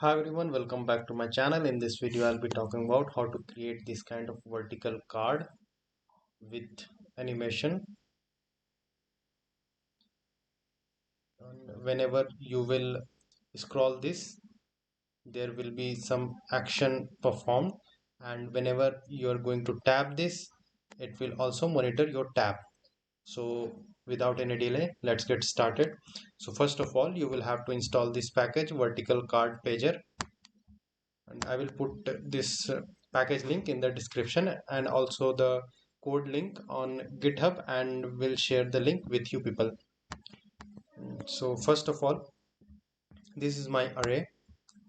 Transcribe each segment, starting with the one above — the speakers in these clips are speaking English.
Hi everyone, welcome back to my channel. In this video, I'll be talking about how to create this kind of vertical card with animation. And whenever you will scroll this, there will be some action performed, and whenever you are going to tap this, it will also monitor your tap. So without any delay, let's get started. So first of all, you will have to install this package, vertical card pager, and I will put this package link in the description and also the code link on GitHub, and will share the link with you people. So first of all, this is my array.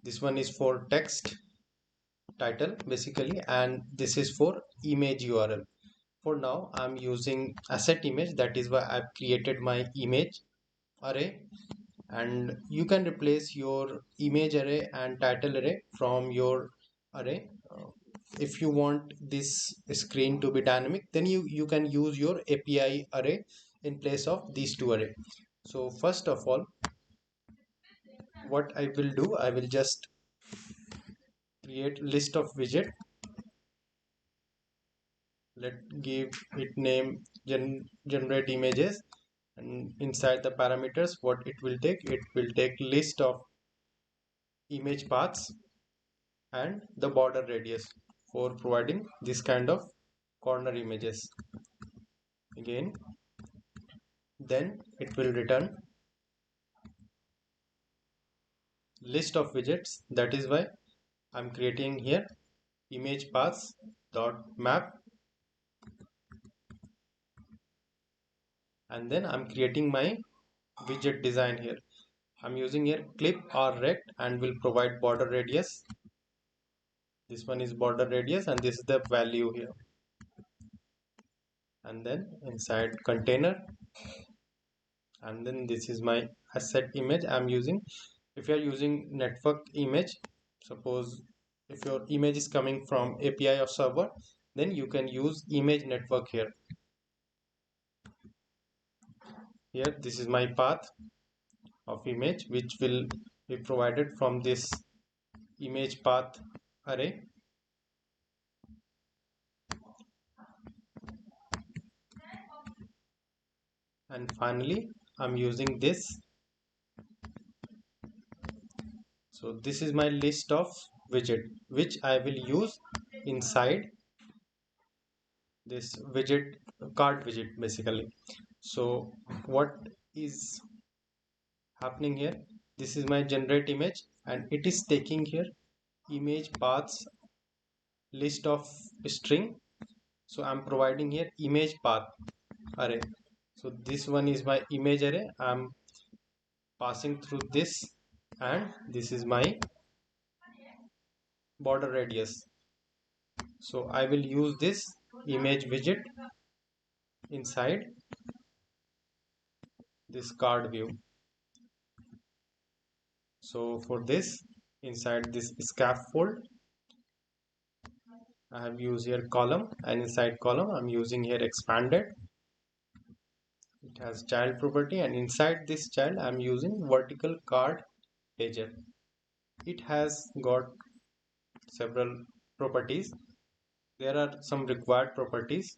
This one is for text title basically, and this is for image URL. For now I'm using asset image, that is why I've created my image array, and you can replace your image array and title array from your array. If you want this screen to be dynamic, then you can use your API array in place of these two array. So first of all, what I will do, I will just create list of widget. Let give it name generate images, and inside the parameters, what it will take list of image paths and the border radius for providing this kind of corner images. Again, then it will return list of widgets. That is why I'm creating here image paths dot map, and then I'm creating my widget design here. I'm using here clip or rect and will provide border radius. This one is border radius and this is the value here. And then inside container, and then this is my asset image I'm using. If you are using network image, suppose if your image is coming from API or server, then you can use image network here. Here this is my path of image which will be provided from this image path array. And finally I'm using this. So this is my list of widget which I will use inside this widget card widget basically. So what is happening here, this is my generate image and it is taking here image paths list of string. So I'm providing here image path array. So this one is my image array, I'm passing through this, and this is my border radius. So I will use this image widget inside this card view. So for this, inside this scaffold, I have used here column, and inside column I'm using here expanded. It has child property, and inside this child I'm using vertical card pager. It has got several properties. There are some required properties,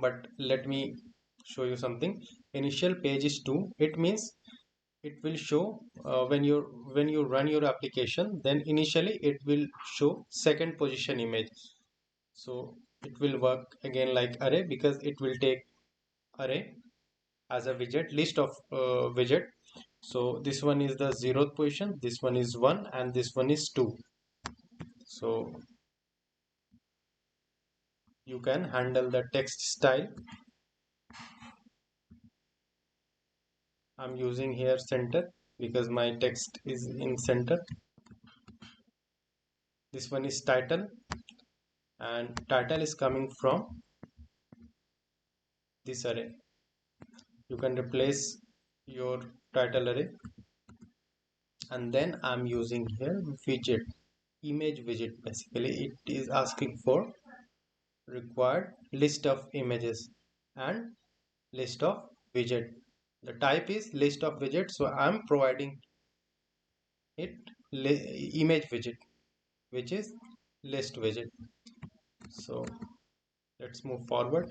but let me show you something. Initial page is 2. It means it will show when you run your application, then initially it will show second position image. So it will work again like array, because it will take array as a widget, list of widget. So this one is the 0th position, this one is 1, and this one is 2. So you can handle the text style. I'm using here center because my text is in center. This one is title, and title is coming from this array. You can replace your title array. And then I'm using here widget, image widget. Basically it is asking for required list of images and list of widget. The type is list of widget, so I'm providing it image widget, which is list widget. So let's move forward.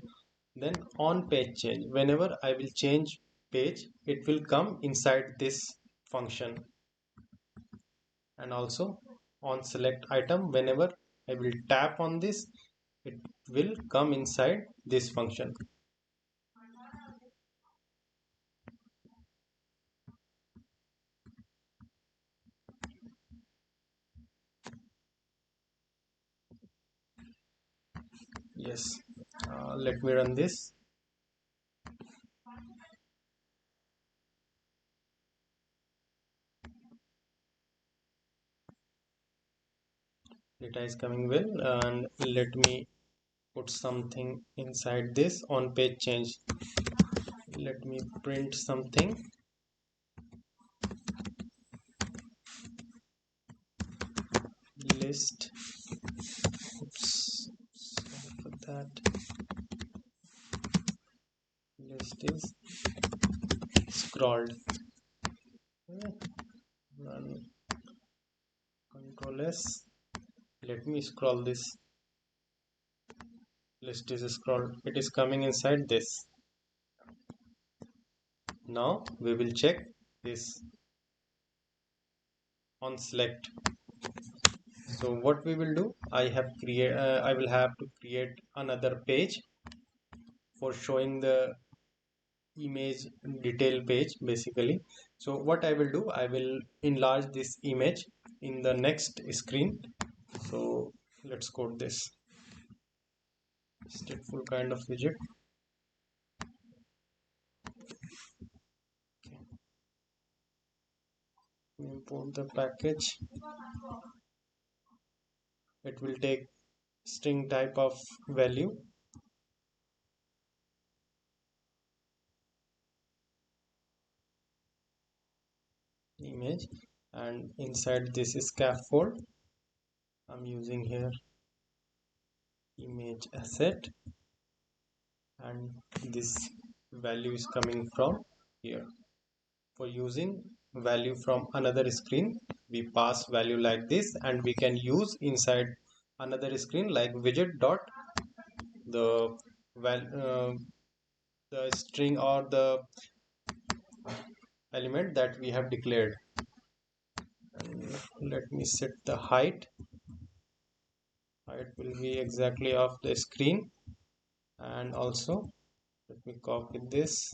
Then on page change, whenever I will change page, it will come inside this function. And also on select item, whenever I will tap on this, it will come inside this function. Yes, let me run this. Data is coming well, and let me put something inside this on page change. Let me print something. List. Oops, sorry for that. List is scrolled. Run Control S. Let me scroll this. List is scrolled. It is coming inside this. Now we will check this on select. So what we will do, I will have to create another page for showing the image detail page basically. So what I will do, I will enlarge this image in the next screen. So let's code this stateful kind of widget. Import the package. It will take string type of value. Image, and inside this scaffold I'm using here image asset, and this value is coming from here. For using value from another screen, we pass value like this, and we can use inside another screen like widget dot the the string or the element that we have declared. And let me set the height. Height will be exactly of the screen, and also let me copy this.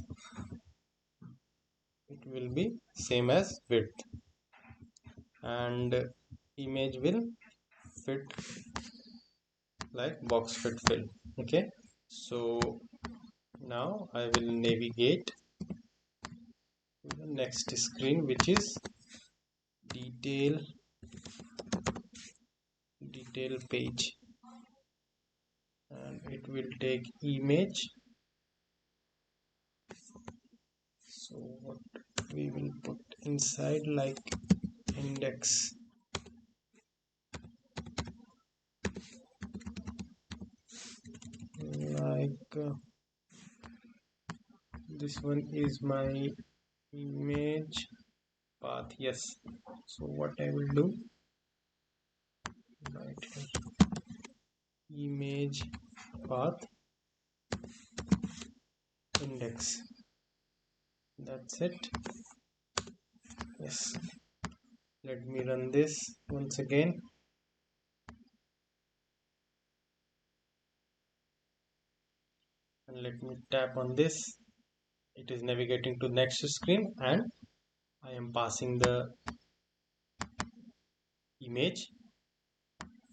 It will be same as width, and image will fit like box fit fill. Okay, so now I will navigate to the next screen, which is detail page, and it will take image. So what we will put inside like index, like this one is my image path. Yes, so what I will do, right here, image path index, that's it. Yes, let me run this once again, and let me tap on this. It is navigating to next screen, and I am passing the image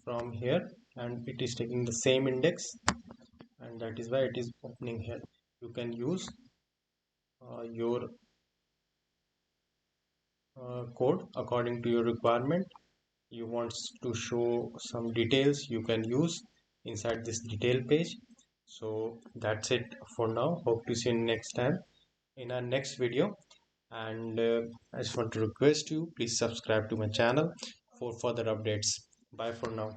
from here, and it is taking the same index, and that is why it is opening here. You can use your code according to your requirement. You want to show some details, you can use inside this detail page. So that's it for now. Hope to see you next time in our next video. And I just want to request you, please subscribe to my channel for further updates. Bye for now.